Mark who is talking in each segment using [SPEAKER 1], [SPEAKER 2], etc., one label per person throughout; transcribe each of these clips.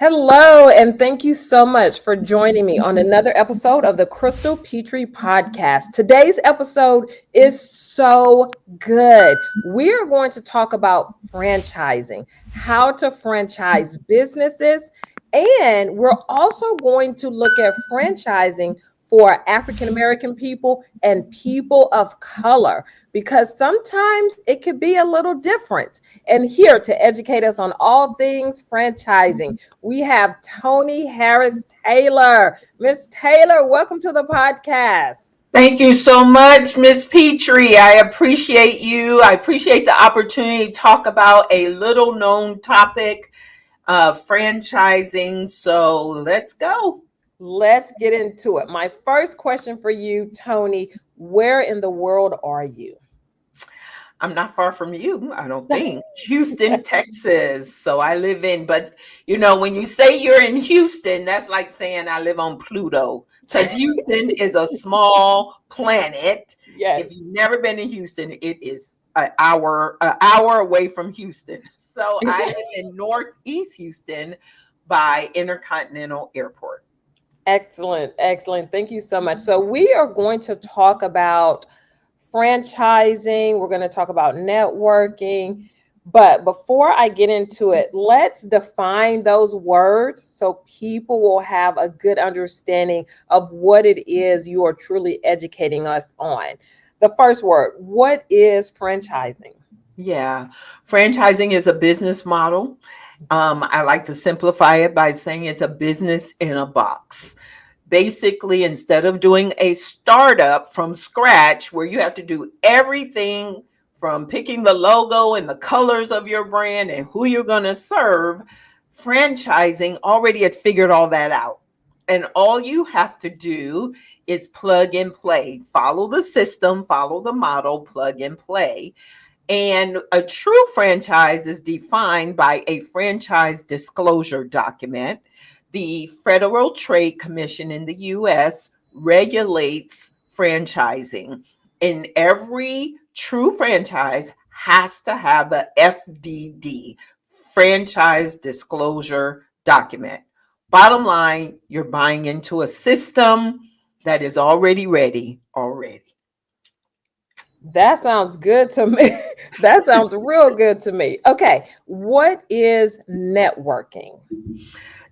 [SPEAKER 1] Hello, and thank you so much for joining me on another episode of the Crystal Petrie podcast. Today's episode is so good. We are going to talk about franchising, how to franchise businesses, and we're also going to look at franchising for African American people and people of color because sometimes it could be a little different. And here to educate us on all things franchising, we have Tony Harris Taylor. Miss Taylor, welcome to the podcast.
[SPEAKER 2] Thank you so much, Miss Petrie. I appreciate you. I appreciate the opportunity to talk about a little known topic, franchising. So let's go.
[SPEAKER 1] Let's get into it. My first question for you, Tony, where in the world are you?
[SPEAKER 2] I'm not far from you, I don't think. Houston, Texas. So I live but when you say you're in Houston, that's like saying I live on Pluto because Houston is a small planet.
[SPEAKER 1] Yes.
[SPEAKER 2] If you've never been in Houston, it is an hour away from Houston. So I live in Northeast Houston by Intercontinental Airport.
[SPEAKER 1] Excellent. Excellent. Thank you so much. So we are going to talk about franchising. We're going to talk about networking. But before I get into it, let's define those words so people will have a good understanding of what it is you are truly educating us on. The first word, what is franchising?
[SPEAKER 2] Yeah, franchising is a business model. I like to simplify it by saying it's a business in a box. Basically, instead of doing a startup from scratch where you have to do everything from picking the logo and the colors of your brand and who you're going to serve, franchising already has figured all that out. And all you have to do is plug and play, follow the system, follow the model, plug and play. And a true franchise is defined by a franchise disclosure document. The Federal Trade Commission in the U.S. regulates franchising, and every true franchise has to have a FDD, franchise disclosure document. Bottom line, you're buying into a system that is already ready already.
[SPEAKER 1] That sounds good to me. That sounds real good to me. Okay, what is networking?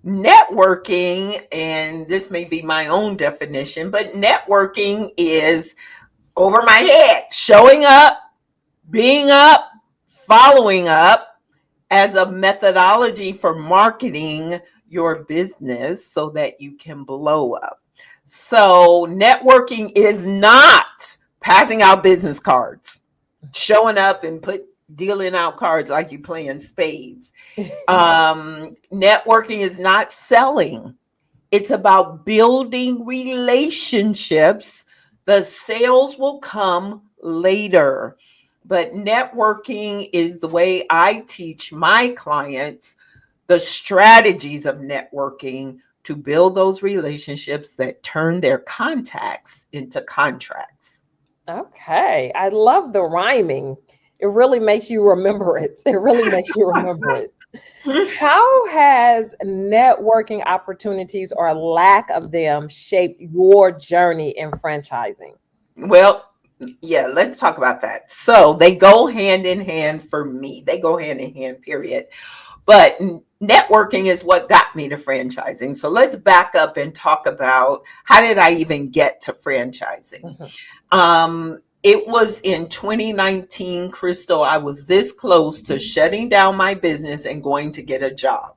[SPEAKER 2] Networking, and this may be my own definition, but networking is over my head, showing up, being up, following up as a methodology for marketing your business so that you can blow up. So networking is not passing out business cards, showing up and dealing out cards like you playing spades. Networking is not selling. It's about building relationships. The sales will come later. But networking is the way I teach my clients the strategies of networking to build those relationships that turn their contacts into contracts.
[SPEAKER 1] Okay, I love the rhyming. It really makes you remember it. It really makes you remember it. How has networking opportunities or lack of them shaped your journey in franchising?
[SPEAKER 2] Well, yeah, let's talk about that. So they go hand in hand for me. They go hand in hand, period. But networking is what got me to franchising. So let's back up and talk about how did I even get to franchising? It was in 2019, Crystal. I was this close to shutting down my business and going to get a job,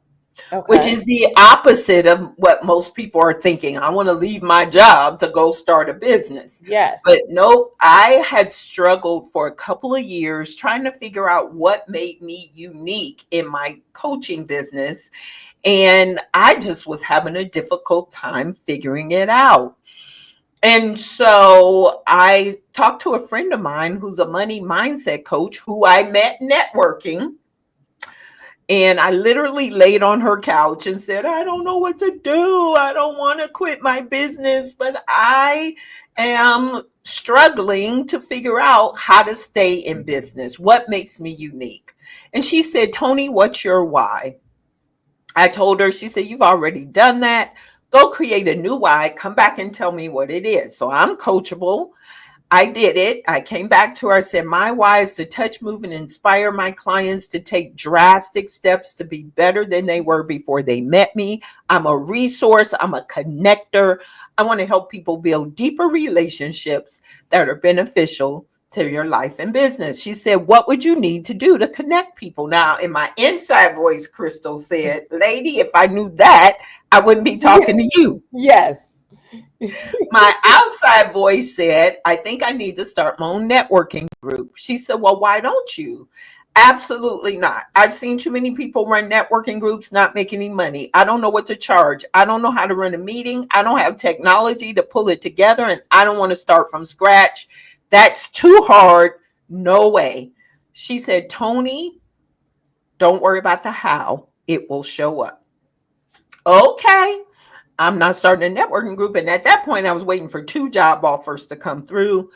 [SPEAKER 2] which is the opposite of what most people are thinking. I want to leave my job to go start a business.
[SPEAKER 1] Yes.
[SPEAKER 2] But nope, I had struggled for a couple of years trying to figure out what made me unique in my coaching business. And I just was having a difficult time figuring it out. And so I talked to a friend of mine who's a money mindset coach who I met networking. And I literally laid on her couch and said, I don't know what to do. I don't want to quit my business, but I am struggling to figure out how to stay in business. What makes me unique? And she said, Tony, what's your why? I told her, she said, you've already done that. Go create a new why. Come back and tell me what it is. So I'm coachable. I did it. I came back to her. I said, my why is to touch, move, and inspire my clients to take drastic steps to be better than they were before they met me. I'm a resource. I'm a connector. I want to help people build deeper relationships that are beneficial to your life and business. She said, what would you need to do to connect people? Now, in my inside voice, Crystal said, lady, if I knew that, I wouldn't be talking to you.
[SPEAKER 1] Yes.
[SPEAKER 2] My outside voice said, I think I need to start my own networking group. She said, well, why don't you? Absolutely not. I've seen too many people run networking groups not make any money. I don't know what to charge. I don't know how to run a meeting. I don't have technology to pull it together, and I don't want to start from scratch. That's too hard. No way. She said, Tony, don't worry about the how. It will show up. Okay. I'm not starting a networking group. And at that point, I was waiting for 2 job offers to come through.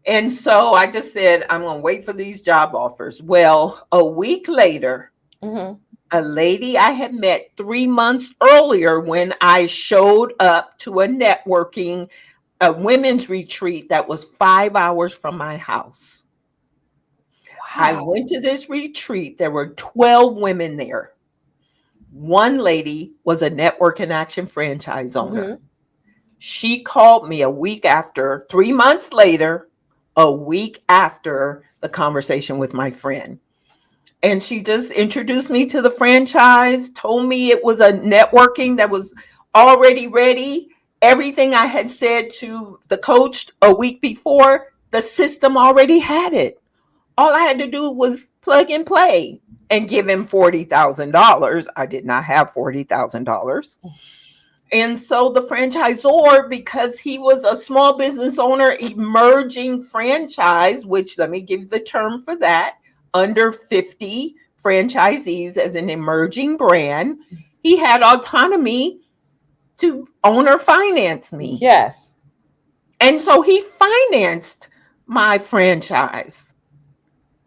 [SPEAKER 2] And so I just said, I'm going to wait for these job offers. Well, a week later, a lady I had met 3 months earlier when I showed up to a women's retreat that was 5 hours from my house. I
[SPEAKER 1] Wow.
[SPEAKER 2] went to this retreat. There were 12 women there. One lady was a network and action franchise owner. She called me a week after, 3 months later, a week after the conversation with my friend. And she just introduced me to the franchise, told me it was a networking that was already ready. Everything I had said to the coach a week before, the system already had it. All I had to do was plug and play and give him $40,000. I did not have $40,000. And so the franchisor, because he was a small business owner, emerging franchise, which let me give the term for that, under 50 franchisees as an emerging brand, he had autonomy to own or finance me.
[SPEAKER 1] Yes.
[SPEAKER 2] And so he financed my franchise.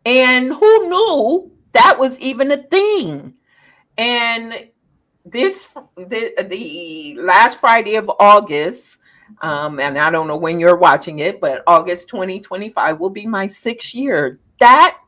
[SPEAKER 2] And who knew that was even a thing? And the last Friday of August, and I don't know when you're watching it, but August 2025 will be my 6th year. That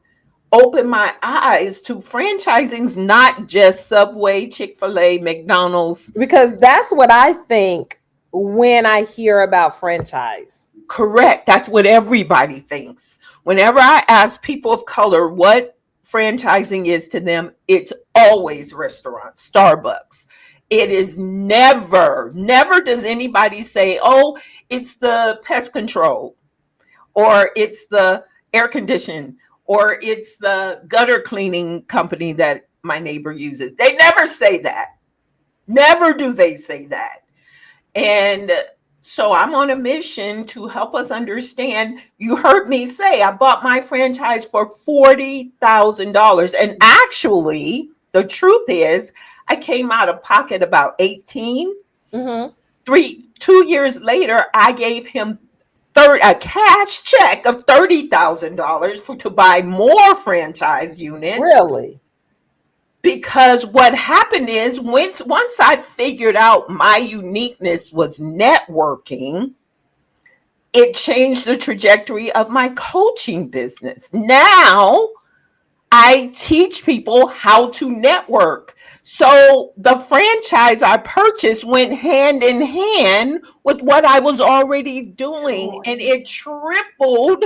[SPEAKER 2] opened my eyes to franchising's not just Subway, Chick-fil-A, McDonald's.
[SPEAKER 1] Because that's what I think when I hear about franchise.
[SPEAKER 2] Correct. That's what everybody thinks. Whenever I ask people of color what franchising is to them, it's always restaurants, Starbucks. It is never does anybody say, oh, it's the pest control, or it's the air condition, or it's the gutter cleaning company that my neighbor uses. They never say that. Never do they say that. And so I'm on a mission to help us understand. You heard me say I bought my franchise for $40,000. And actually, the truth is, I came out of pocket about 18. 2 years later, I gave him a cash check of $30,000 to buy more franchise units.
[SPEAKER 1] Really?
[SPEAKER 2] Because what happened is once I figured out my uniqueness was networking, it changed the trajectory of my coaching business. Now I teach people how to network. So the franchise I purchased went hand in hand with what I was already doing, and it tripled.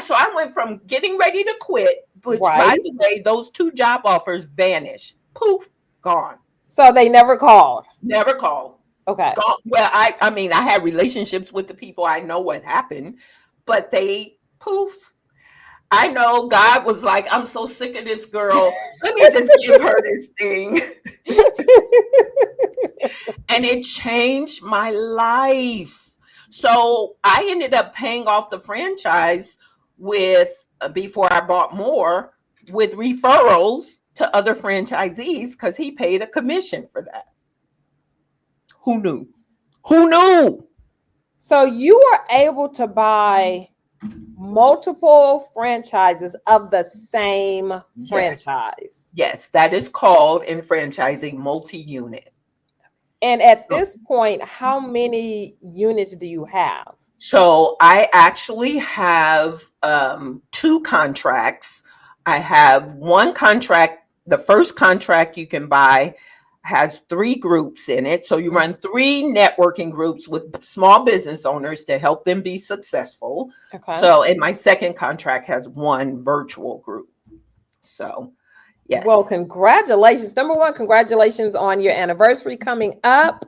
[SPEAKER 2] So I went from getting ready to quit, which by the way, those 2 job offers vanished. Poof, gone.
[SPEAKER 1] So they never called.
[SPEAKER 2] Never called.
[SPEAKER 1] Okay.
[SPEAKER 2] Gone. Well, I mean, I had relationships with the people. I know what happened, but they poof. I know God was like, I'm so sick of this girl. Let me just give her this thing. And it changed my life. So I ended up paying off the franchise with, before I bought more, with referrals to other franchisees because he paid a commission for that. Who knew? Who knew?
[SPEAKER 1] So you were able to buy multiple franchises of the same
[SPEAKER 2] Yes.
[SPEAKER 1] franchise.
[SPEAKER 2] Yes, that is called in franchising multi-unit.
[SPEAKER 1] And at this point, how many units do you have?
[SPEAKER 2] So I actually have two contracts. I have one contract. The first contract you can buy has three groups in it. So you run three networking groups with small business owners to help them be successful.
[SPEAKER 1] Okay.
[SPEAKER 2] So, and my second contract has one virtual group. So,
[SPEAKER 1] Well,
[SPEAKER 2] yes.
[SPEAKER 1] congratulations. Number one, congratulations on your anniversary coming up.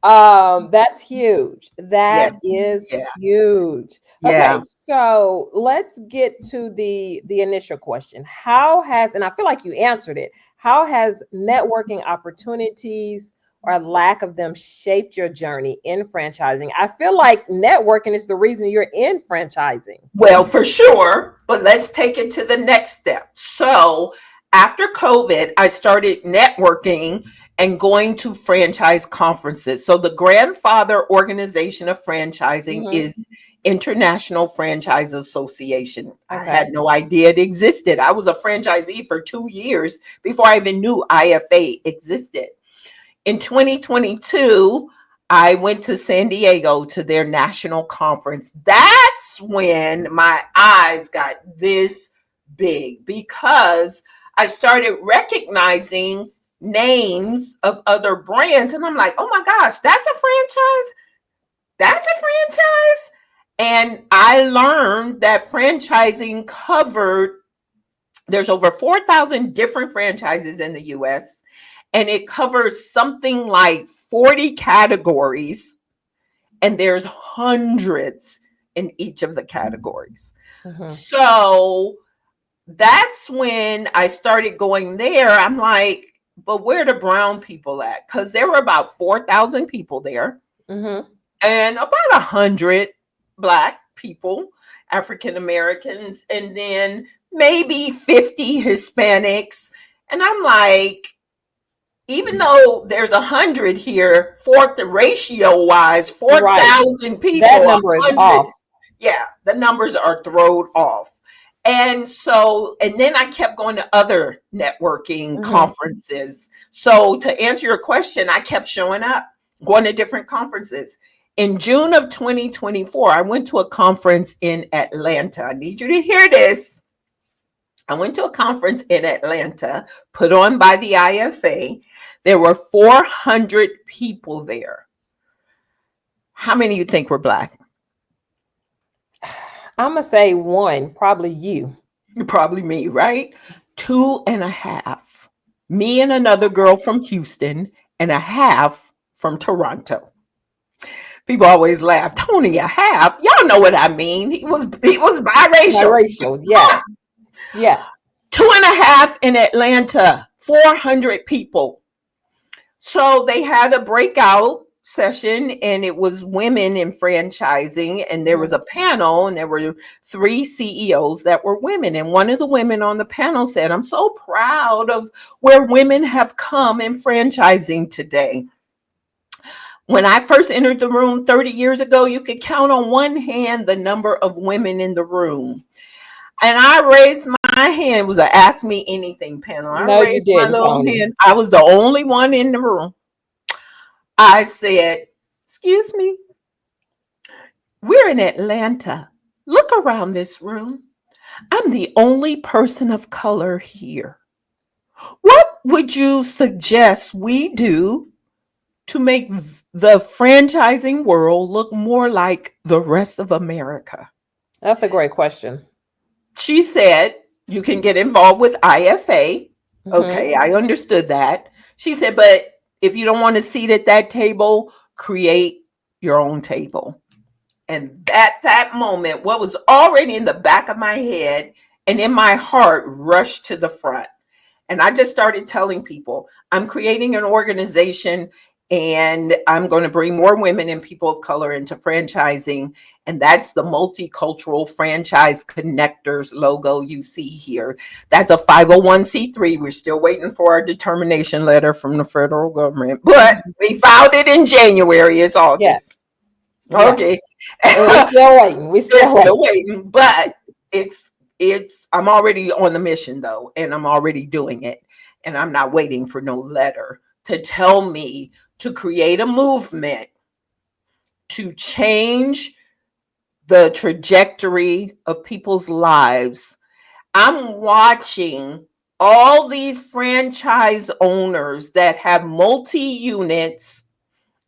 [SPEAKER 1] That's huge.
[SPEAKER 2] Yeah.
[SPEAKER 1] That is
[SPEAKER 2] Yeah.
[SPEAKER 1] huge. Okay,
[SPEAKER 2] Yeah.
[SPEAKER 1] so let's get to the initial question. How has, and I feel like you answered it, how has networking opportunities or lack of them shaped your journey in franchising? I feel like networking is the reason you're in franchising.
[SPEAKER 2] Well, for sure, but let's take it to the next step. So, after COVID, I started networking and going to franchise conferences. So, the grandfather organization of franchising
[SPEAKER 1] Mm-hmm.
[SPEAKER 2] is International Franchise Association. I
[SPEAKER 1] Okay.
[SPEAKER 2] had no idea it existed. I was a franchisee for 2 years before I even knew IFA existed. In 2022, I went to San Diego to their national conference. That's when my eyes got this big because I started recognizing names of other brands. And I'm like, oh my gosh, that's a franchise. That's a franchise. And I learned that franchising covered, there's over 4,000 different franchises in the US, and it covers something like 40 categories, and there's hundreds in each of the categories.
[SPEAKER 1] Mm-hmm.
[SPEAKER 2] So that's when I started going there. I'm like, but where are the brown people at? Because there were about 4,000 people there
[SPEAKER 1] Mm-hmm.
[SPEAKER 2] and about 100 Black people, African Americans, and then maybe 50 Hispanics. And I'm like, even though there's 100 here, the ratio wise,
[SPEAKER 1] Right.
[SPEAKER 2] 4,000
[SPEAKER 1] That
[SPEAKER 2] people,
[SPEAKER 1] number is
[SPEAKER 2] 100,
[SPEAKER 1] off.
[SPEAKER 2] yeah, the numbers are thrown off. And so, and then I kept going to other networking
[SPEAKER 1] Mm-hmm.
[SPEAKER 2] conferences. So, to answer your question, I kept showing up, going to different conferences. In June of 2024, I went to a conference in Atlanta. I need you to hear this. I went to a conference in Atlanta put on by the IFA. There were 400 people there. How many you think were Black?
[SPEAKER 1] I'm gonna say one, probably you.
[SPEAKER 2] Probably me, right? Two and a half. Me and another girl from Houston, and a half from Toronto. People always laugh. Tony, a half. Y'all know what I mean. He was biracial.
[SPEAKER 1] Biracial, yes, yes.
[SPEAKER 2] Two and a half in Atlanta. 400 people. So they had a breakout session, and it was women in franchising, and there was
[SPEAKER 1] Mhm.
[SPEAKER 2] a panel, and there were three CEOs that were women, and one of the women on the panel said, I'm so proud of where women have come in franchising today. When I first entered the room 30 years ago, you could count on one hand the number of women in the room. And I raised my hand. It was a Ask Me Anything panel. I
[SPEAKER 1] No, you
[SPEAKER 2] raised my
[SPEAKER 1] didn't,
[SPEAKER 2] little
[SPEAKER 1] Tony.
[SPEAKER 2] hand. I was the only one in the room. I said, excuse me, we're in Atlanta. Look around this room. I'm the only person of color here. What would you suggest we do to make the franchising world look more like the rest of America?
[SPEAKER 1] That's a great question.
[SPEAKER 2] She said, you can get involved with IFA.
[SPEAKER 1] Hmm.
[SPEAKER 2] Okay, I understood that. She said, but if you don't want a seat at that table, create your own table. And at that moment, what was already in the back of my head and in my heart rushed to the front. And I just started telling people, I'm creating an organization, and I'm going to bring more women and people of color into franchising. And that's the Multicultural Franchise Connectors logo you see here. That's a 501c3. We're still waiting for our determination letter from the federal government, but we filed it in January. It's
[SPEAKER 1] Yeah.
[SPEAKER 2] August.
[SPEAKER 1] Yes.
[SPEAKER 2] Okay.
[SPEAKER 1] And we still waiting. We
[SPEAKER 2] They're
[SPEAKER 1] still
[SPEAKER 2] still
[SPEAKER 1] waiting.
[SPEAKER 2] waiting, but I'm already on the mission though, and I'm already doing it. And I'm not waiting for no letter to tell me to create a movement to change the trajectory of people's lives. I'm watching all these franchise owners that have multi units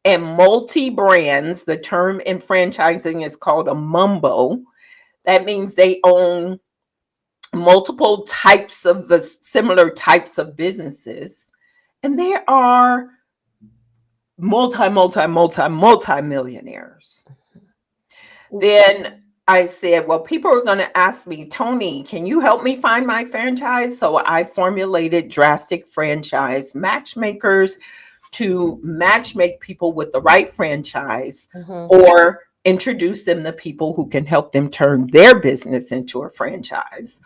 [SPEAKER 2] and multi brands. The term in franchising is called a mumbo. That means they own multiple types of the similar types of businesses. And there are multi millionaires. Then I said, well, people are going to ask me, Tony, can you help me find my franchise? So I formulated drastic franchise matchmakers to matchmake people with the right franchise
[SPEAKER 1] Mm-hmm.
[SPEAKER 2] or introduce them to people who can help them turn their business into a franchise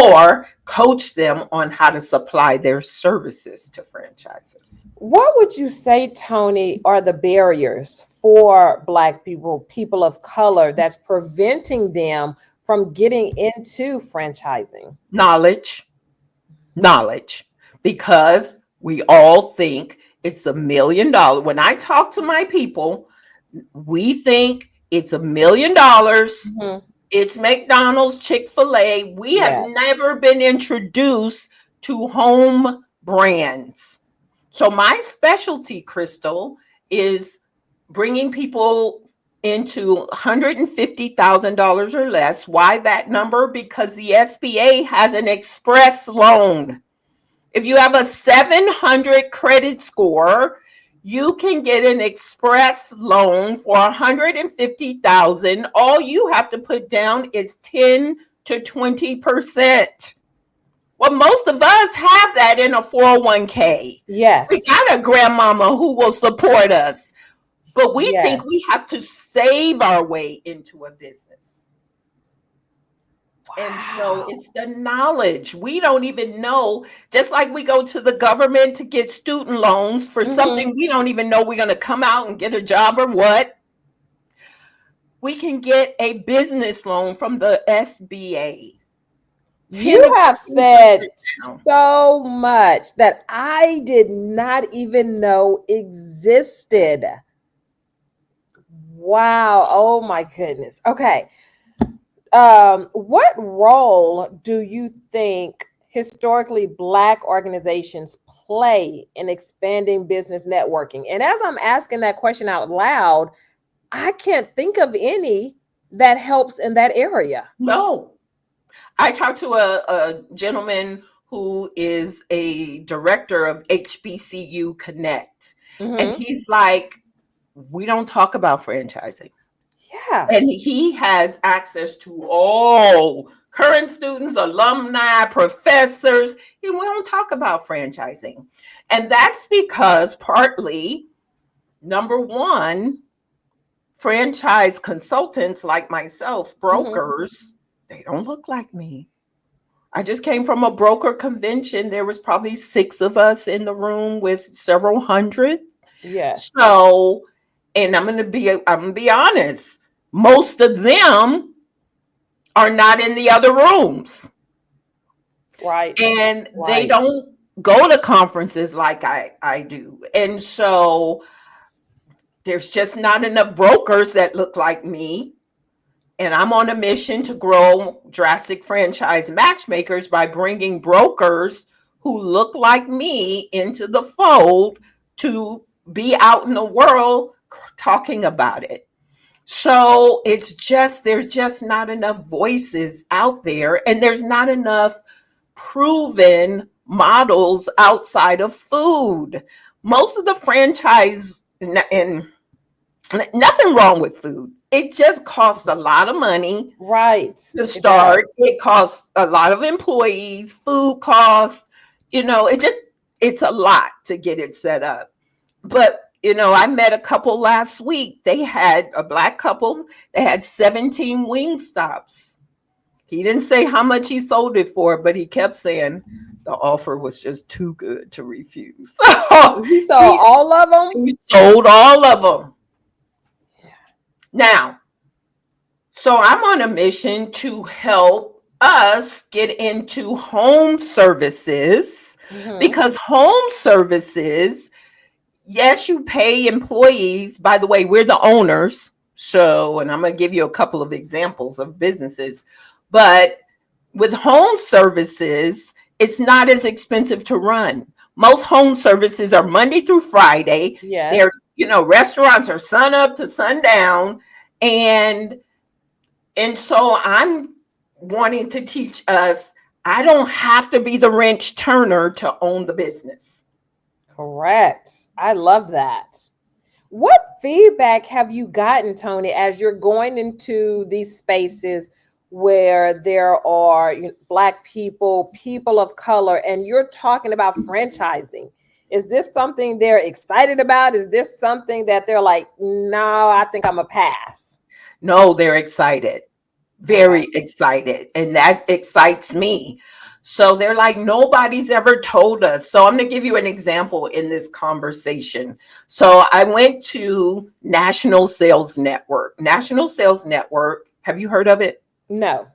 [SPEAKER 2] or coach them on how to supply their services to franchises.
[SPEAKER 1] What would you say, Tony, are the barriers for Black people, people of color, that's preventing them from getting into franchising?
[SPEAKER 2] Knowledge, knowledge, because we all think it's $1 million. When I talk to my people, we think it's $1 million.
[SPEAKER 1] Hmm.
[SPEAKER 2] It's McDonald's, Chick-fil-A. We have
[SPEAKER 1] Yes.
[SPEAKER 2] never been introduced to home brands. So my specialty, Crystal, is bringing people into $150,000 or less. Why that number? Because the SBA has an express loan. If you have a 700 credit score, you can get an express loan for 150,000. All you have to put down is 10 to 20%. Well, most of us have that in a 401k. We
[SPEAKER 1] Yes.
[SPEAKER 2] got a grandmama who will support us, but we think
[SPEAKER 1] Yes.
[SPEAKER 2] we have to save our way into a business. And so
[SPEAKER 1] Wow.
[SPEAKER 2] it's the knowledge. We don't even know, just like we go to the government to get student loans for
[SPEAKER 1] Hmm.
[SPEAKER 2] something we don't even know we're going to come out and get a job or what. We can get a business loan from the SBA, 10
[SPEAKER 1] You
[SPEAKER 2] to
[SPEAKER 1] have
[SPEAKER 2] 15%
[SPEAKER 1] said
[SPEAKER 2] down.
[SPEAKER 1] so much that I did not even know existed. Wow. Oh my goodness. Okay. What role do you think historically Black organizations play in expanding business networking? And as I'm asking that question out loud, I can't think of any that helps in that area.
[SPEAKER 2] No. I talked to a gentleman who is a director of HBCU Connect, and
[SPEAKER 1] Hmm.
[SPEAKER 2] he's like, we don't talk about franchising.
[SPEAKER 1] Yeah.
[SPEAKER 2] And he has access to all current students, alumni, professors. And we don't talk about franchising. And that's because partly, number one, franchise consultants like myself,
[SPEAKER 1] Hmm.
[SPEAKER 2] brokers, they don't look like me. I just came from a broker convention. There was probably 6 of us in the room with several hundred.
[SPEAKER 1] Yes.
[SPEAKER 2] So, and I'm going to be honest. Most of them are not in the other rooms,
[SPEAKER 1] Right.
[SPEAKER 2] and they
[SPEAKER 1] Right.
[SPEAKER 2] don't go to conferences like I do. And so there's just not enough brokers that look like me. And I'm on a mission to grow drastic franchise matchmakers by bringing brokers who look like me into the fold to be out in the world talking about it. So there's just not enough voices out there, and there's not enough proven models outside of food. Most of the franchise, and nothing wrong with food, it just costs a lot of money
[SPEAKER 1] Right.
[SPEAKER 2] to
[SPEAKER 1] It
[SPEAKER 2] start.
[SPEAKER 1] does.
[SPEAKER 2] It costs a lot of employees, food costs, it's a lot to get it set up. But I met a couple last week. They had a Black couple. They had 17 wing stops. He didn't say how much he sold it for, but he kept saying the offer was just too good to refuse. So
[SPEAKER 1] He saw
[SPEAKER 2] he,
[SPEAKER 1] all of them.
[SPEAKER 2] he sold all of them. Now, so I'm on a mission to help us get into home services
[SPEAKER 1] Mm-hmm.
[SPEAKER 2] because home services, yes, you pay employees. By the way, we're the owners. So, and I'm going to give you a couple of examples of businesses, but with home services, it's not as expensive to run. Most home services are Monday through Friday. They're,
[SPEAKER 1] Yes.
[SPEAKER 2] restaurants are sun up to sundown. And so I'm wanting to teach us I don't have to be the wrench turner to own the business.
[SPEAKER 1] Correct. I love that. What feedback have you gotten, Tony, as you're going into these spaces where there are Black people, people of color, and you're talking about franchising? Is this something they're excited about? Is this something that they're like, no, I think I'm a pass?
[SPEAKER 2] No, they're excited,
[SPEAKER 1] Okay.
[SPEAKER 2] very excited. And that excites me. So they're like, nobody's ever told us. So I'm going to give you an example in this conversation. So I went to National Sales Network. National Sales Network, have you heard of it?
[SPEAKER 1] No.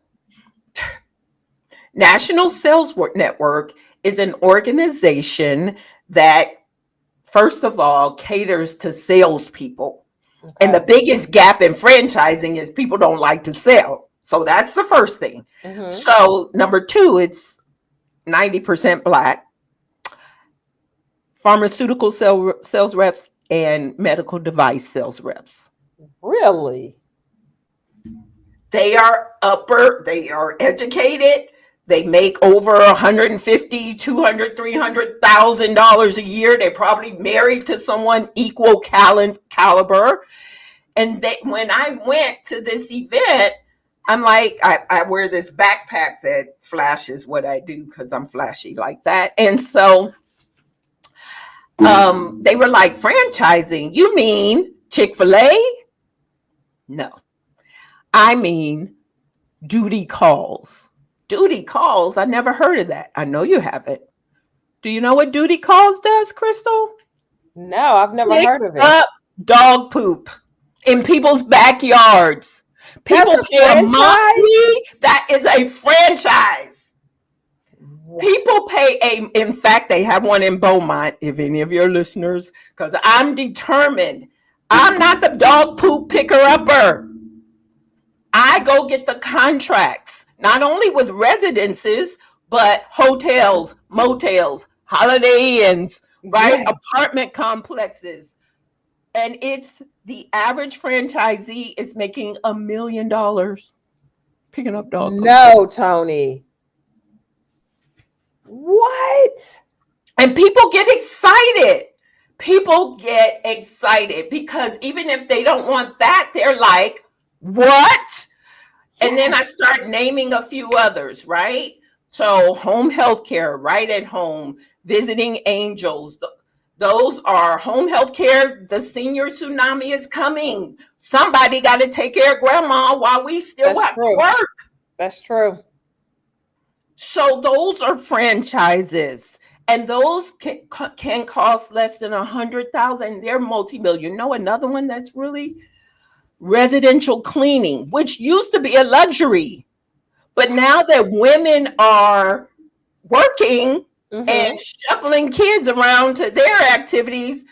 [SPEAKER 2] National Sales Network is an organization that, first of all, caters to salespeople. And
[SPEAKER 1] Okay.
[SPEAKER 2] the biggest gap in franchising is people don't like to sell. So that's the first thing.
[SPEAKER 1] Mm-hmm.
[SPEAKER 2] So, number two, it's 90% Black, pharmaceutical sales reps, and medical device sales reps.
[SPEAKER 1] Really?
[SPEAKER 2] They are educated. They make over 150, 200, 300,000 dollars a year. They're probably married to someone equal caliber. And when I went to this event, I'm like, I wear this backpack that flashes what I do because I'm flashy like that. And so they were like, franchising, you mean Chick-fil-A? No, I mean duty calls. Duty calls, I never heard of that. I know you haven't. Do you know what duty calls does, Crystal?
[SPEAKER 1] No, I've never
[SPEAKER 2] Picks
[SPEAKER 1] heard of it.
[SPEAKER 2] up dog poop in people's backyards.
[SPEAKER 1] That's
[SPEAKER 2] People
[SPEAKER 1] a
[SPEAKER 2] pay a
[SPEAKER 1] franchise?
[SPEAKER 2] monthly. That is a franchise.
[SPEAKER 1] Wow.
[SPEAKER 2] People pay in fact, they have one in Beaumont, if any of your listeners, because I'm determined. I'm not the dog poop picker upper. I go get the contracts, not only with residences, but hotels, motels, Holiday Inns, right?
[SPEAKER 1] Yeah.
[SPEAKER 2] Apartment complexes. And it's the average franchisee is making $1 million picking up dog poop.
[SPEAKER 1] No, Tony. What?
[SPEAKER 2] And people get excited. People get excited because even if they don't want that, they're like, what? And then I
[SPEAKER 1] Yes.
[SPEAKER 2] start naming a few others, right? So, home health care, right at home, visiting angels. Those are home health care. The senior tsunami is coming. Somebody got to take care of grandma while we still
[SPEAKER 1] That's
[SPEAKER 2] have to
[SPEAKER 1] true.
[SPEAKER 2] work.
[SPEAKER 1] That's true.
[SPEAKER 2] So, those are franchises. And those can cost less than 100,000. They're multi-million. No, another one that's really residential cleaning, which used to be a luxury. But now that women are working
[SPEAKER 1] Mm-hmm.
[SPEAKER 2] and shuffling kids around to their activities,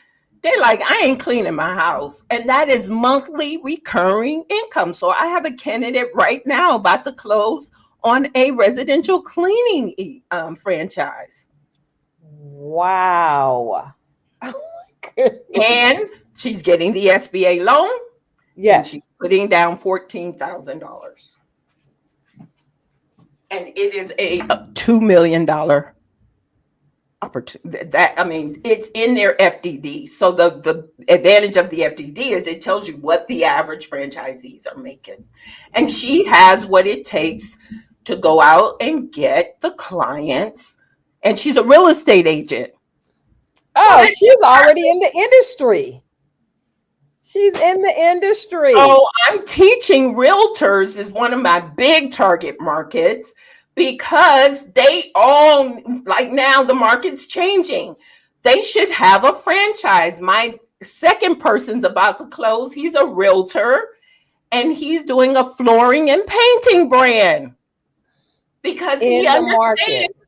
[SPEAKER 2] they're like, I ain't cleaning my house. And that is monthly recurring income. So I have a candidate right now about to close on a residential cleaning franchise.
[SPEAKER 1] Wow. Oh my goodness.
[SPEAKER 2] And she's getting the SBA loan and
[SPEAKER 1] Yes.
[SPEAKER 2] she's putting down $14,000. And it is a $2 million opportunity. That, I mean, it's in their FDD. So the advantage of the FDD is it tells you what the average franchisees are making, and she has what it takes to go out and get the clients. And she's a real estate agent,
[SPEAKER 1] Oh,
[SPEAKER 2] but
[SPEAKER 1] she's already in the industry. She's in the industry.
[SPEAKER 2] so I'm teaching realtors is one of my big target markets because they all, like, now the market's changing. They should have a franchise. My second person's about to close. He's a realtor and he's doing a flooring and painting brand because he
[SPEAKER 1] In the market.
[SPEAKER 2] understands.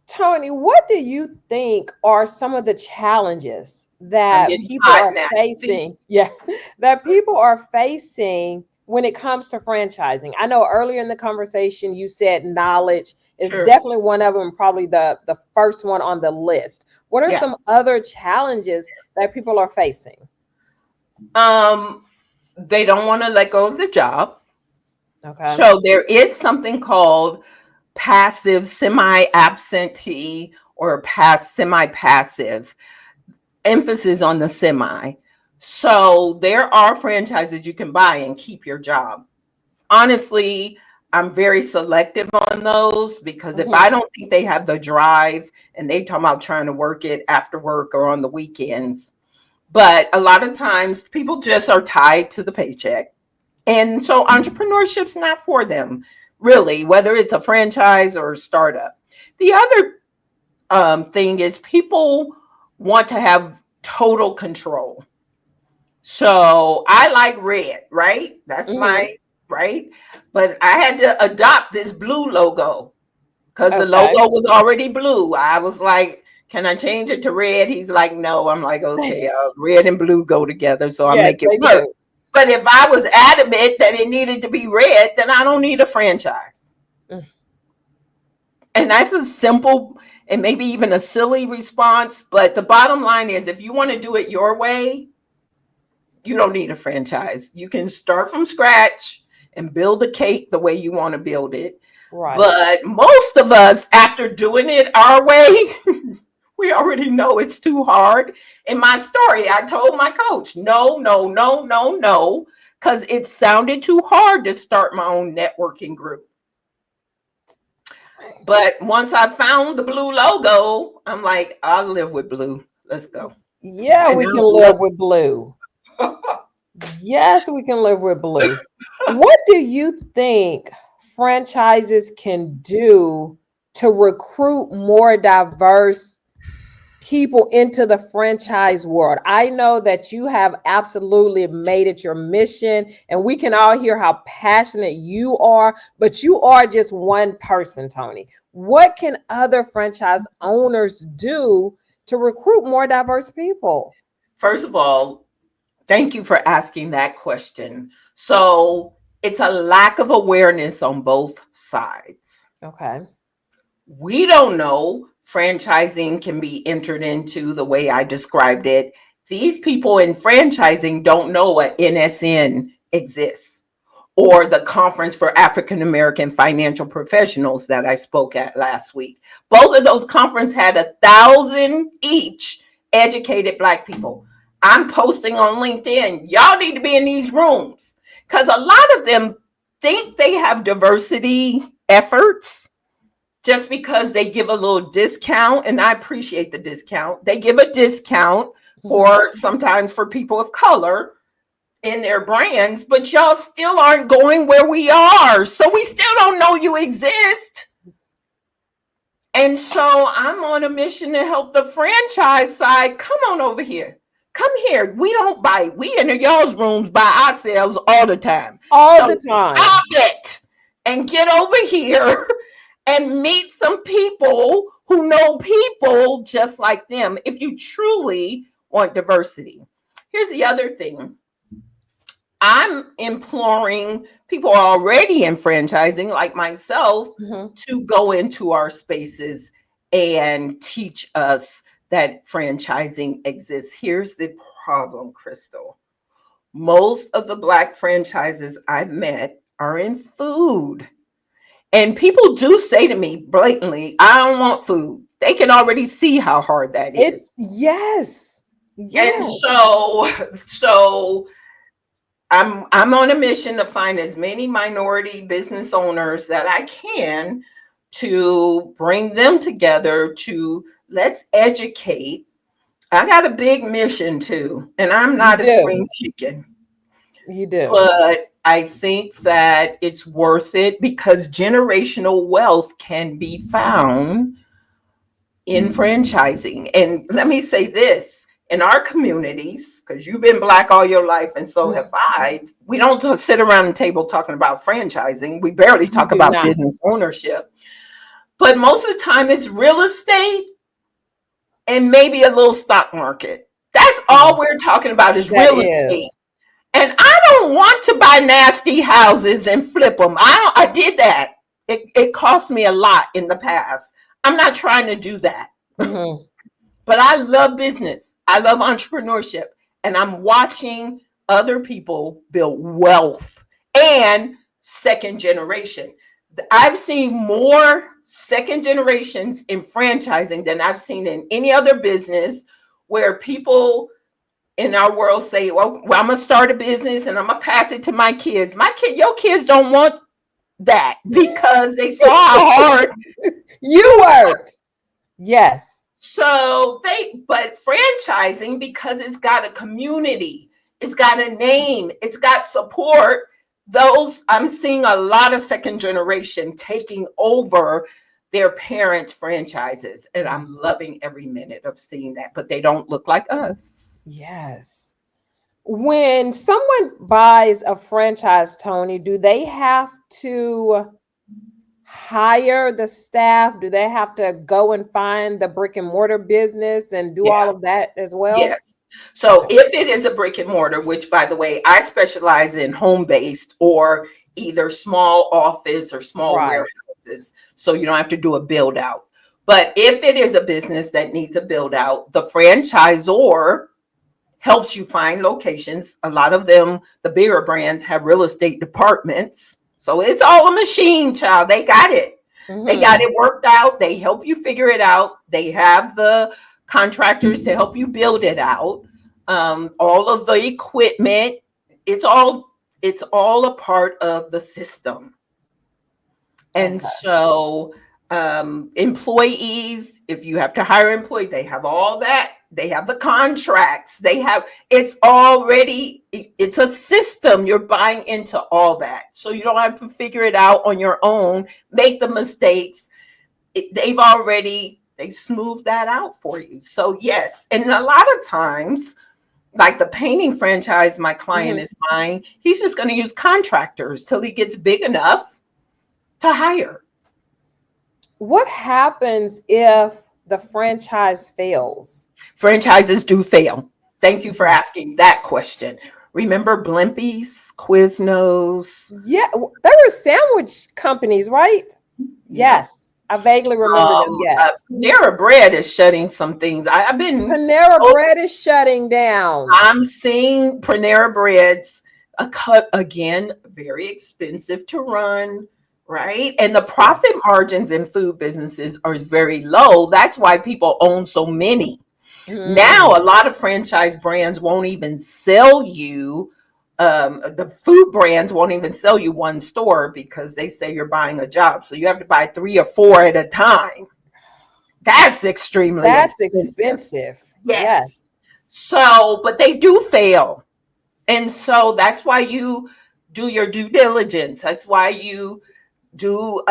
[SPEAKER 1] Tony, what do you think are some of the challenges
[SPEAKER 2] I'm
[SPEAKER 1] that
[SPEAKER 2] getting
[SPEAKER 1] people
[SPEAKER 2] hot
[SPEAKER 1] are
[SPEAKER 2] now. See,
[SPEAKER 1] facing? Yeah, that people are facing when it comes to franchising. I know earlier in the conversation you said knowledge is
[SPEAKER 2] sure.
[SPEAKER 1] definitely one of them, probably the first one on the list. What are
[SPEAKER 2] Yeah.
[SPEAKER 1] some other challenges that people are facing?
[SPEAKER 2] Um, they don't want to let go of the job.
[SPEAKER 1] Okay.
[SPEAKER 2] So there is something called passive semi-absentee or semi-passive, emphasis on the semi. So there are franchises you can buy and keep your job. Honestly, I'm very selective on those because if I
[SPEAKER 1] Mhm.
[SPEAKER 2] don't think they have the drive and they talk about trying to work it after work or on the weekends, but a lot of times people just are tied to the paycheck. And so entrepreneurship's not for them, really, whether it's a franchise or a startup. The other thing is people want to have total control. So I like red, right? That's
[SPEAKER 1] Mhm.
[SPEAKER 2] my right. But I had to adopt this blue logo because the
[SPEAKER 1] Okay.
[SPEAKER 2] logo was already blue. I was like, can I change it to red? He's like, no. I'm like, okay, red and blue go together, so I
[SPEAKER 1] Yes,
[SPEAKER 2] make it
[SPEAKER 1] they
[SPEAKER 2] work.
[SPEAKER 1] do.
[SPEAKER 2] But if I was adamant that it needed to be red, then I don't need a franchise.
[SPEAKER 1] Mm.
[SPEAKER 2] And that's a simple and maybe even a silly response. But the bottom line is if you want to do it your way, you don't need a franchise. You can start from scratch and build a cake the way you want to build it.
[SPEAKER 1] Right.
[SPEAKER 2] But most of us, after doing it our way, we already know it's too hard. In my story, I told my coach, no, no, no, no, no, because it sounded too hard to start my own networking group. But once I found the blue logo, I'm like, I'll live with blue. Let's go.
[SPEAKER 1] Yeah,
[SPEAKER 2] And
[SPEAKER 1] we
[SPEAKER 2] I
[SPEAKER 1] can
[SPEAKER 2] love
[SPEAKER 1] live with blue.
[SPEAKER 2] it.
[SPEAKER 1] Yes, we can live with blue. What do you think franchises can do to recruit more diverse people into the franchise world? I know that you have absolutely made it your mission, and we can all hear how passionate you are, but you are just one person, Tony. What can other franchise owners do to recruit more diverse people?
[SPEAKER 2] First of all, thank you for asking that question. So it's a lack of awareness on both sides.
[SPEAKER 1] Okay.
[SPEAKER 2] We don't know franchising can be entered into the way I described it. These people in franchising don't know what NSN exists or the Conference for African American Financial Professionals that I spoke at last week. Both of those conferences had 1,000 each educated Black people. I'm posting on LinkedIn. Y'all need to be in these rooms because a lot of them think they have diversity efforts just because they give a little discount, and I appreciate the discount. They give a discount
[SPEAKER 1] Mhm.
[SPEAKER 2] for sometimes for people of color in their brands, but y'all still aren't going where we are. So we still don't know you exist. And so I'm on a mission to help the franchise side. Come on over here. Come here. We don't bite. We in the y'all's rooms by ourselves all the time.
[SPEAKER 1] All
[SPEAKER 2] So
[SPEAKER 1] the
[SPEAKER 2] stop
[SPEAKER 1] time.
[SPEAKER 2] it and get over here and meet some people who know people just like them if you truly want diversity. Here's the other thing. I'm imploring people already in franchising, like myself,
[SPEAKER 1] Mhm.
[SPEAKER 2] to go into our spaces and teach us that franchising exists. Here's the problem, Crystal. Most of the Black franchises I've met are in food. And people do say to me blatantly, I don't want food. They can already see how hard that
[SPEAKER 1] It's
[SPEAKER 2] is.
[SPEAKER 1] yes.
[SPEAKER 2] And
[SPEAKER 1] Yes.
[SPEAKER 2] so I'm on a mission to find as many minority business owners that I can to bring them together to let's educate. I got a big mission too, and I'm
[SPEAKER 1] You
[SPEAKER 2] not a
[SPEAKER 1] do.
[SPEAKER 2] spring chicken,
[SPEAKER 1] You do.
[SPEAKER 2] but I think that it's worth it because generational wealth can be found in franchising. And let me say this, in our communities, because you've been Black all your life and so have I, we don't just sit around the table talking about franchising. We barely
[SPEAKER 1] You
[SPEAKER 2] talk
[SPEAKER 1] do
[SPEAKER 2] about
[SPEAKER 1] not.
[SPEAKER 2] business ownership. But most of the time it's real estate and maybe a little stock market. That's
[SPEAKER 1] Yeah,
[SPEAKER 2] all we're talking about is
[SPEAKER 1] that
[SPEAKER 2] real estate.
[SPEAKER 1] is.
[SPEAKER 2] And I don't want to buy nasty houses and flip them. I did that. It cost me a lot in the past. I'm not trying to do that.
[SPEAKER 1] Hmm.
[SPEAKER 2] But I love business. I love entrepreneurship. And I'm watching other people build wealth and second generation. I've seen more second generations in franchising than I've seen in any other business where people in our world say, well, I'm going to start a business and I'm going to pass it to my kids. Your kids don't want that because they saw how hard
[SPEAKER 1] You worked. Yes.
[SPEAKER 2] but franchising, because it's got a community, it's got a name, it's got support. Those, I'm seeing a lot of second generation taking over their parents' franchises, and I'm loving every minute of seeing that. But they don't look like us.
[SPEAKER 1] Yes. When someone buys a franchise, Tony, do they have to hire the staff? Do they have to go and find the brick and mortar business and do
[SPEAKER 2] Yeah.
[SPEAKER 1] all of that as well?
[SPEAKER 2] Yes. So
[SPEAKER 1] Okay.
[SPEAKER 2] if it is a brick and mortar, which by the way, I specialize in home based or either small office or small
[SPEAKER 1] Right.
[SPEAKER 2] warehouses, so you don't have to do a build out. But if it is a business that needs a build out, the franchisor helps you find locations. A lot of them, the bigger brands, have real estate departments. So it's all a machine, child. They got it. They got
[SPEAKER 1] Hmm.
[SPEAKER 2] it worked out. They help you figure it out. They have the contractors to help you build it out. All of the equipment, it's all a part of the system. And
[SPEAKER 1] Okay.
[SPEAKER 2] so, employees, if you have to hire an employee, they have all that. They have the contracts. It's already, it's a system. You're buying into all that. So you don't have to figure it out on your own, make the mistakes. They smoothed that out for you. So, yes. And a lot of times, like the painting franchise my client
[SPEAKER 1] Hmm.
[SPEAKER 2] is buying, he's just going to use contractors till he gets big enough to hire.
[SPEAKER 1] What happens if the franchise fails?
[SPEAKER 2] Franchises do fail. Thank you for
[SPEAKER 1] Mhm.
[SPEAKER 2] asking that question. Remember Blimpies, Quiznos?
[SPEAKER 1] Yeah, there were sandwich companies, right?
[SPEAKER 2] Yep.
[SPEAKER 1] Yes, I vaguely remember them. Yes.
[SPEAKER 2] Panera Bread is shutting some things. I've been,
[SPEAKER 1] Panera
[SPEAKER 2] oh,
[SPEAKER 1] Bread is shutting down.
[SPEAKER 2] I'm seeing Panera Breads a cut again, very expensive to run, right? And the
[SPEAKER 1] Yeah.
[SPEAKER 2] profit margins in food businesses are very low. That's why people own so many. Now,
[SPEAKER 1] Mm.
[SPEAKER 2] a lot of franchise brands won't even sell you. The food brands won't even sell you one store because they say you're buying a job. So you have to buy 3 or 4 at a time. That's extremely
[SPEAKER 1] That's
[SPEAKER 2] expensive.
[SPEAKER 1] expensive.
[SPEAKER 2] Yes.
[SPEAKER 1] Yes.
[SPEAKER 2] So, but they do fail. And so that's why you do your due diligence. That's why you do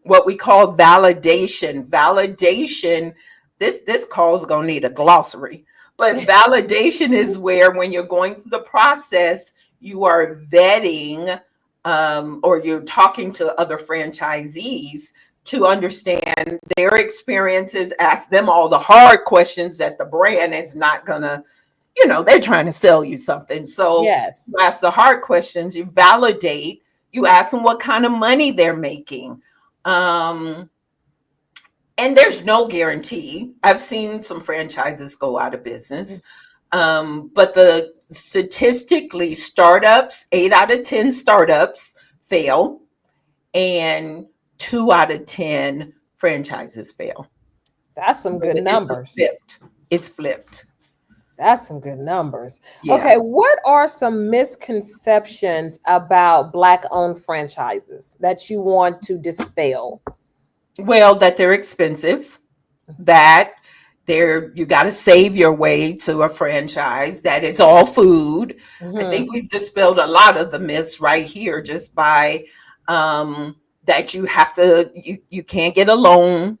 [SPEAKER 2] what we call validation. Validation. This call is gonna need a glossary, but validation is where when you're going through the process, you are vetting or you're talking to other franchisees to understand their experiences. Ask them all the hard questions that the brand is not gonna. They're trying to sell you something. So you
[SPEAKER 1] Yes.
[SPEAKER 2] ask the hard questions, you validate, you ask them what kind of money they're making. Um, and there's no guarantee. I've seen some franchises go out of business. But the statistically, startups, 8 out of 10 startups fail, and 2 out of 10 franchises fail.
[SPEAKER 1] That's some
[SPEAKER 2] So
[SPEAKER 1] good
[SPEAKER 2] it's
[SPEAKER 1] numbers.
[SPEAKER 2] flipped. It's flipped.
[SPEAKER 1] That's some good numbers.
[SPEAKER 2] Yeah.
[SPEAKER 1] Okay, what are some misconceptions about Black owned franchises that you want to dispel?
[SPEAKER 2] Well, that they're expensive, that you got to save your way to a franchise, that it's all food. I think
[SPEAKER 1] Hmm.
[SPEAKER 2] we've dispelled a lot of the myths right here just by that you can't get a loan.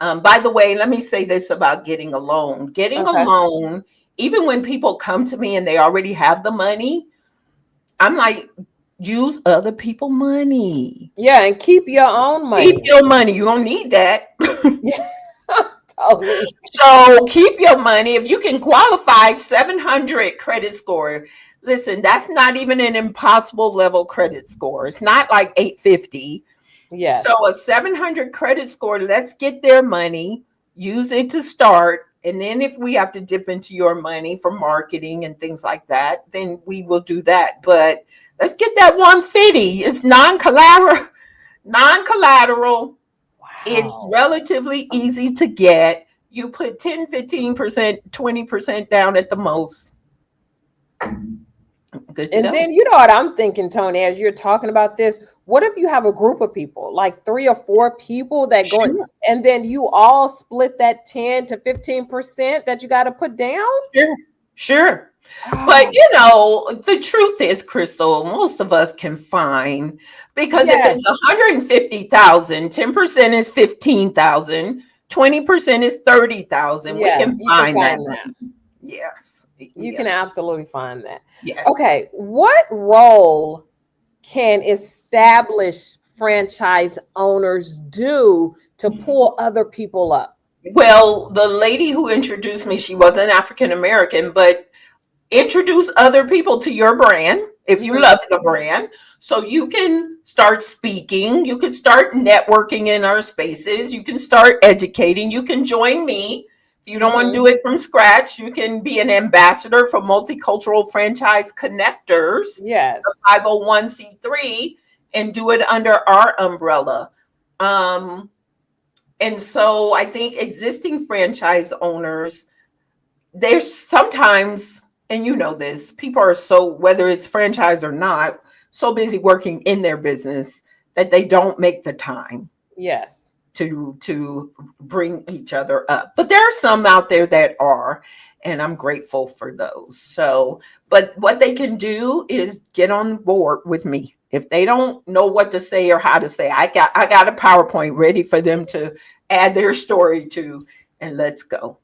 [SPEAKER 2] By the way, let me say this about getting a loan. Getting a
[SPEAKER 1] Okay.
[SPEAKER 2] loan, even when people come to me and they already have the money, I'm like, use other people' money.
[SPEAKER 1] Yeah, and keep your own
[SPEAKER 2] Keep
[SPEAKER 1] money.
[SPEAKER 2] your money. You don't need that.
[SPEAKER 1] Yeah, totally.
[SPEAKER 2] So keep your money. If you can qualify 700 credit score, listen, that's not even an impossible level credit score. It's not like 850. So
[SPEAKER 1] Yes.
[SPEAKER 2] a 700 credit score, let's get their money, use it to start. And then if we have to dip into your money for marketing and things like that, then we will do that. But let's get that 150. It's non-collateral, non-collateral. It's
[SPEAKER 1] Wow.
[SPEAKER 2] relatively easy to get. You put 10, 15%, 20% down at the most. Good to
[SPEAKER 1] And
[SPEAKER 2] go.
[SPEAKER 1] then you know what I'm thinking, Tony, as you're talking about this, what if you have a group of people, like 3 or 4 people that go in,
[SPEAKER 2] Sure,
[SPEAKER 1] and then you all split that 10 to 15% that you got to put down?
[SPEAKER 2] sure, sure. But
[SPEAKER 1] Oh,
[SPEAKER 2] you know, the truth is, Crystal, most of us can find, because if
[SPEAKER 1] yes.
[SPEAKER 2] it's 150,000, 10% is 15,000, 20% is 30,000. We
[SPEAKER 1] Yes,
[SPEAKER 2] can
[SPEAKER 1] you can
[SPEAKER 2] find that
[SPEAKER 1] find that.
[SPEAKER 2] money. Yes.
[SPEAKER 1] You can
[SPEAKER 2] Yes.
[SPEAKER 1] absolutely find that.
[SPEAKER 2] Yes.
[SPEAKER 1] Okay, what role can established franchise owners do to pull other people up?
[SPEAKER 2] Well, the lady who introduced me, she wasn't African American, but introduce other people to your brand if you
[SPEAKER 1] Hmm.
[SPEAKER 2] love the brand. So you can start speaking, you can start networking in our spaces, you can start educating, you can join me. If you don't want to
[SPEAKER 1] Hmm.
[SPEAKER 2] do it from scratch, you can be an ambassador for Multicultural Franchise Connectors, the
[SPEAKER 1] Yes.
[SPEAKER 2] 501c3, and do it under our umbrella. Um, and so I think existing franchise owners, there's sometimes, and you know this, people are so, whether it's franchise or not, so busy working in their business that they don't make the time
[SPEAKER 1] Yes.
[SPEAKER 2] to bring each other up. But there are some out there that are, and I'm grateful for those. So, but what they can do is get on board with me. If they don't know what to say or how to say, I got a PowerPoint ready for them to add their story to, and let's go.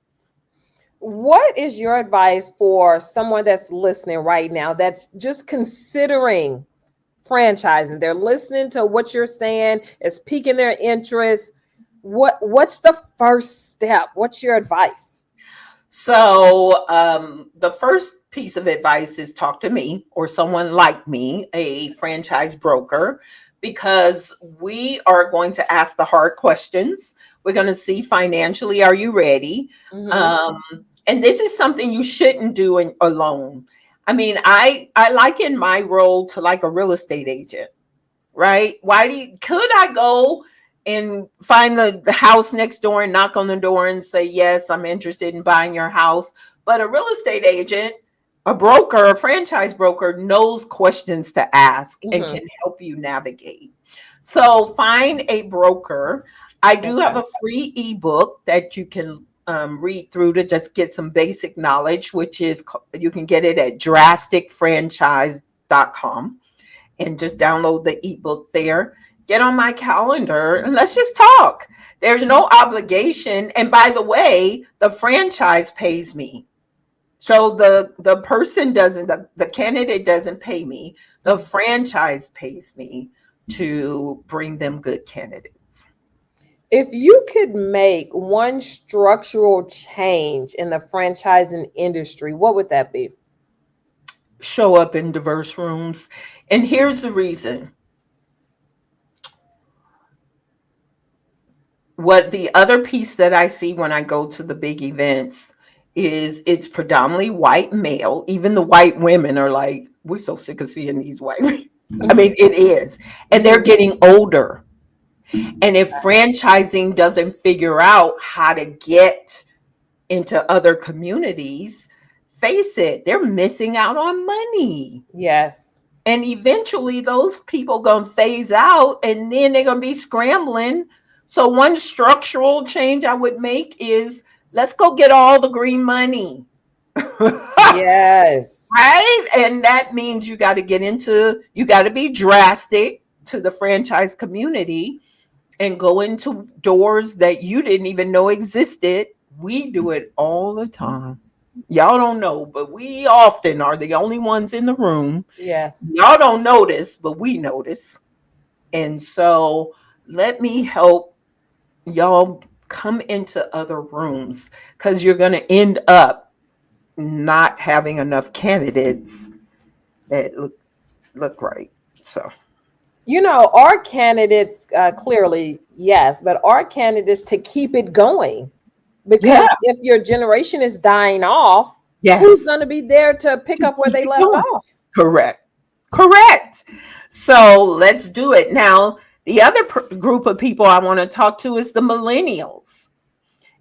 [SPEAKER 1] What is your advice for someone that's listening right now that's just considering franchising? They're listening to what you're saying, it's piquing their interest. What's the first step? What's your advice?
[SPEAKER 2] So, the first piece of advice is talk to me or someone like me, a franchise broker, because we are going to ask the hard questions. We're going to see financially, are you ready?
[SPEAKER 1] Hmm.
[SPEAKER 2] Um, and this is something you shouldn't do alone. I mean, I liken my role to like a real estate agent, right? Why do you, could I go and find the house next door and knock on the door and say, yes, I'm interested in buying your house? But a real estate agent, a broker, a franchise broker knows questions to ask and
[SPEAKER 1] Hmm.
[SPEAKER 2] can help you navigate. So find a broker. I do have
[SPEAKER 1] Okay.
[SPEAKER 2] a free ebook that you can read through to just get some basic knowledge, which is, you can get it at drasticfranchise.com, and just download the ebook there. Get on my calendar and let's just talk. There's no obligation. And by the way, the franchise pays me. So the person doesn't, the candidate doesn't pay me. The franchise pays me to bring them good candidates.
[SPEAKER 1] If you could make one structural change in the franchising industry, what would that be?
[SPEAKER 2] Show up in diverse rooms. And here's the reason. What the other piece that I see when I go to the big events is it's predominantly white male. Even the white women are like, we're so sick of seeing these white women. I mean, it is. And they're getting older. And if franchising doesn't figure out how to get into other communities, face it, they're missing out on money.
[SPEAKER 1] Yes.
[SPEAKER 2] And eventually those people gonna phase out and then they're gonna be scrambling. So one structural change I would make is, let's go get all the green money.
[SPEAKER 1] Yes.
[SPEAKER 2] Right? And that means you got to get into, you got to be drastic to the franchise community and go into doors that you didn't even know existed. We do it all the time. Y'all don't know, but we often are the only ones in the room.
[SPEAKER 1] Yes.
[SPEAKER 2] Y'all don't notice, but we notice. And so let me help y'all come into other rooms, because you're going to end up not having enough candidates that look right. So
[SPEAKER 1] Our candidates, clearly, yes, but our candidates to keep it going.
[SPEAKER 2] yeah,
[SPEAKER 1] Because if your generation is dying off, who's
[SPEAKER 2] yes,
[SPEAKER 1] going to be there to pick up where
[SPEAKER 2] keep
[SPEAKER 1] they
[SPEAKER 2] it
[SPEAKER 1] left
[SPEAKER 2] going.
[SPEAKER 1] off?
[SPEAKER 2] Correct. Correct. So let's do it. Now, the other group of people I want to talk to is the millennials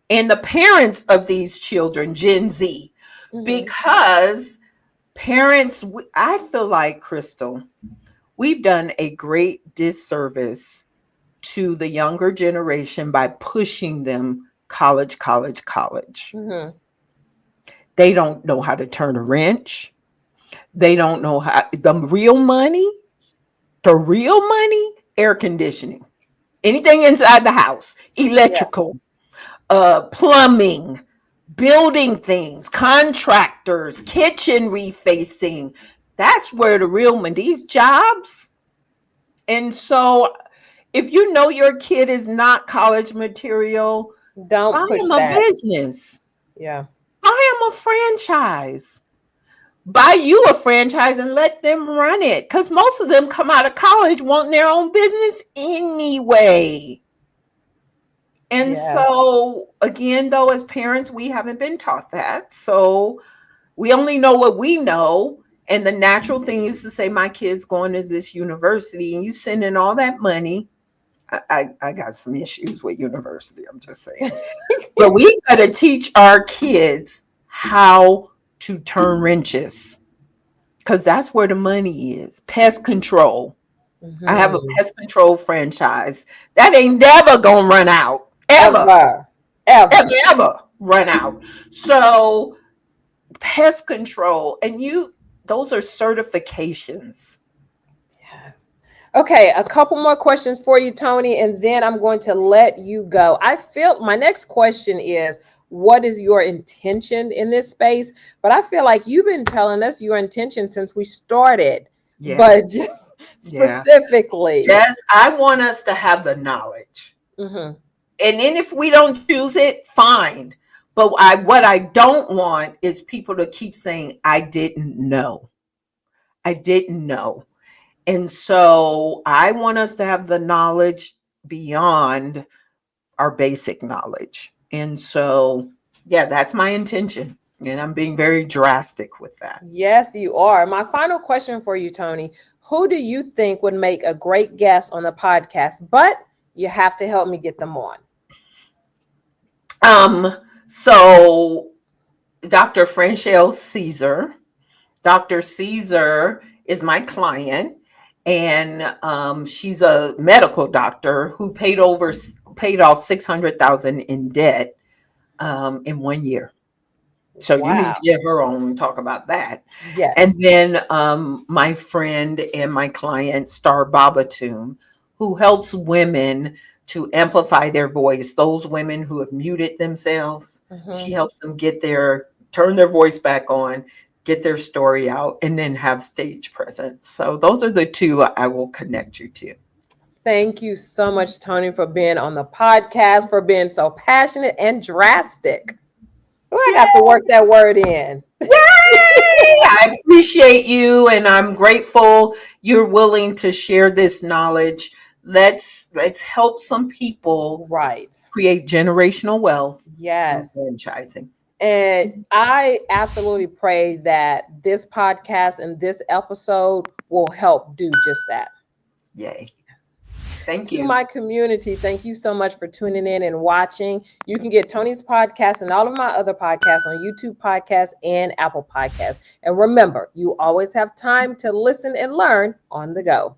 [SPEAKER 2] and the parents of these children, Gen Z,
[SPEAKER 1] Hmm.
[SPEAKER 2] because parents, I feel like, Crystal, we've done a great disservice to the younger generation by pushing them college, college, college.
[SPEAKER 1] Hmm.
[SPEAKER 2] They don't know how to turn a wrench. They don't know how the real money, air conditioning, anything inside the house,
[SPEAKER 1] Yeah.
[SPEAKER 2] electrical, plumbing, building things, contractors, kitchen refacing. That's where the real money, these jobs. And so if you know your kid is not college material,
[SPEAKER 1] Don't
[SPEAKER 2] buy
[SPEAKER 1] push
[SPEAKER 2] him a
[SPEAKER 1] that.
[SPEAKER 2] business,
[SPEAKER 1] Yeah.
[SPEAKER 2] buy him a franchise, buy you a franchise and let them run it. Because most of them come out of college wanting their own business anyway. And
[SPEAKER 1] Yes.
[SPEAKER 2] so, again, though, as parents, we haven't been taught that. So we only know what we know. And the natural thing is to say, my kid's going to this university and you send in all that money. I got some issues with university, I'm just saying. But we got to teach our kids how to turn wrenches, because that's where the money is. Pest control. I have a
[SPEAKER 1] Hmm.
[SPEAKER 2] pest control franchise that ain't never gonna run out. Ever,
[SPEAKER 1] Ever. Ever.
[SPEAKER 2] ever run out. So pest control, and those are certifications.
[SPEAKER 1] Yes. Okay, a couple more questions for you, Tony, and then I'm going to let you go. I feel my next question is, what is your intention in this space? But I feel like you've been telling us your intention since we started,
[SPEAKER 2] Yeah,
[SPEAKER 1] but just
[SPEAKER 2] yeah.
[SPEAKER 1] specifically.
[SPEAKER 2] Yes, I want us to have the knowledge.
[SPEAKER 1] Hmm.
[SPEAKER 2] And then if we don't choose it, fine. But what I don't want is people to keep saying, I didn't know. I didn't know. And so I want us to have the knowledge beyond our basic knowledge. And so, yeah, that's my intention. And I'm being very drastic with that.
[SPEAKER 1] Yes, you are. My final question for you, Tony. Who do you think would make a great guest on the podcast? But you have to help me get them on.
[SPEAKER 2] Um, so Dr. Franchelle Caesar. Dr. Caesar is my client, and she's a medical doctor who paid off 600,000 in debt in 1 year. So you need to
[SPEAKER 1] Wow.
[SPEAKER 2] get her on and talk about that. And
[SPEAKER 1] Yes.
[SPEAKER 2] then my friend and my client, Star Babatum, who helps women to amplify their voice. Those women who have muted themselves, she
[SPEAKER 1] Hmm.
[SPEAKER 2] helps them turn their voice back on, get their story out, and then have stage presence. So those are the two I will connect you to.
[SPEAKER 1] Thank you so much, Tony, for being on the podcast, for being so passionate and drastic. Oh, I got to
[SPEAKER 2] Yay!
[SPEAKER 1] work that word in.
[SPEAKER 2] Yay! I appreciate you, and I'm grateful you're willing to share this knowledge. Let's help some people
[SPEAKER 1] Right.
[SPEAKER 2] create generational wealth through
[SPEAKER 1] Yes.
[SPEAKER 2] franchising.
[SPEAKER 1] And I absolutely pray that this podcast and this episode will help do just that.
[SPEAKER 2] Yay! Thank
[SPEAKER 1] To
[SPEAKER 2] you.
[SPEAKER 1] my community, thank you so much for tuning in and watching. You can get Tony's podcast and all of my other podcasts on YouTube Podcasts and Apple Podcasts. And remember, you always have time to listen and learn on the go.